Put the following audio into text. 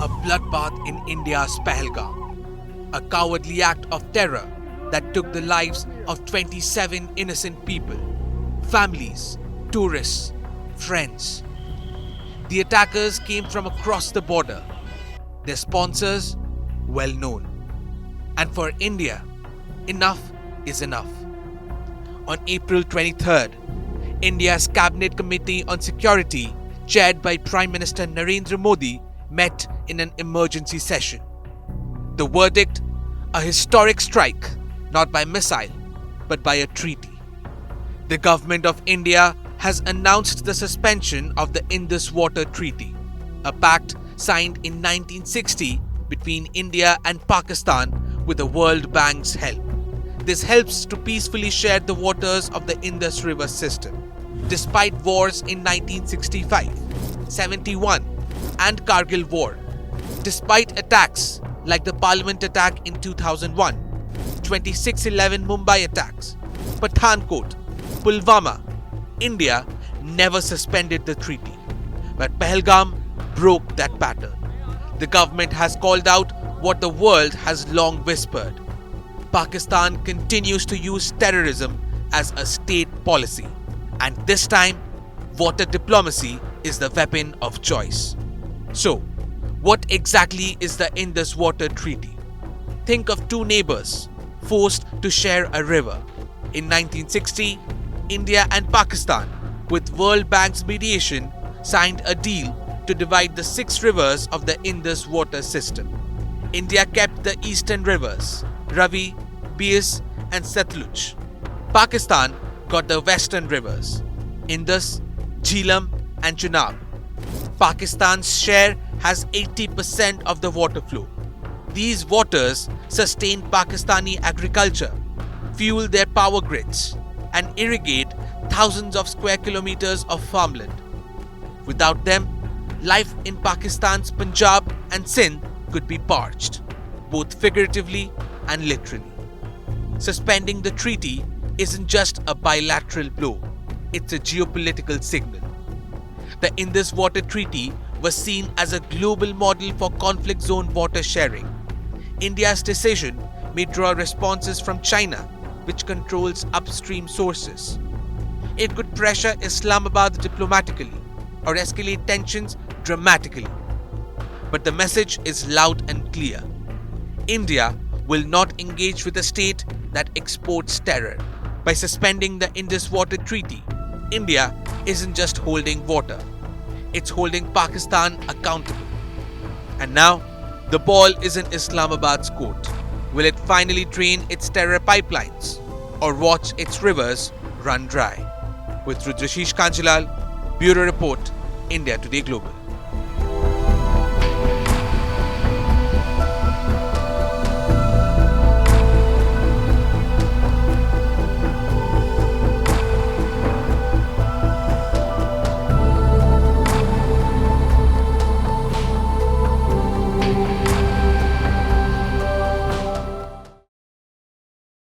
a bloodbath in India's Pahalgam, a cowardly act of terror that took the lives of 27 innocent people, families, tourists, friends. The attackers came from across the border, their sponsors well known. And for India, enough is enough. On April 23rd, India's Cabinet Committee on Security, chaired by Prime Minister Narendra Modi, met in an emergency session. The verdict: a historic strike, not by missile, but by a treaty. The government of India has announced the suspension of the Indus Waters Treaty, a pact signed in 1960 between India and Pakistan with the World Bank's help. This helps to peacefully share the waters of the Indus River system. Despite wars in 1965, 71 and Kargil War, despite attacks like the Parliament attack in 2001, 26/11 Mumbai attacks, Pathankot, Pulwama, India never suspended the treaty. But Pahalgam broke that pattern. The government has called out what the world has long whispered. Pakistan continues to use terrorism as a state policy, and this time, water diplomacy is the weapon of choice. So, what exactly is the Indus Waters Treaty? Think of two neighbors forced to share a river. In 1960, India and Pakistan, with World Bank's mediation, signed a deal to divide the 6 rivers of the Indus water system. India kept the eastern rivers, Ravi, Beas and Satluj. Pakistan got the western rivers, Indus, Jhelum and Chenab. Pakistan's share has 80% of the water flow. These waters sustain Pakistani agriculture, fuel their power grids, and irrigate thousands of square kilometers of farmland. Without them, life in Pakistan's Punjab and Sindh could be parched, both figuratively and literally. Suspending the treaty isn't just a bilateral blow, it's a geopolitical signal. The Indus Waters Treaty was seen as a global model for conflict zone water sharing. India's decision may draw responses from China, which controls upstream sources. It could pressure Islamabad diplomatically or escalate tensions dramatically. But the message is loud and clear. India will not engage with a state that exports terror. By suspending the Indus Waters Treaty, India isn't just holding water, it's holding Pakistan accountable. And now, the ball is in Islamabad's court. Will it finally drain its terror pipelines or watch its rivers run dry? With Rudrashish Kanjilal, Bureau Report, India Today Global.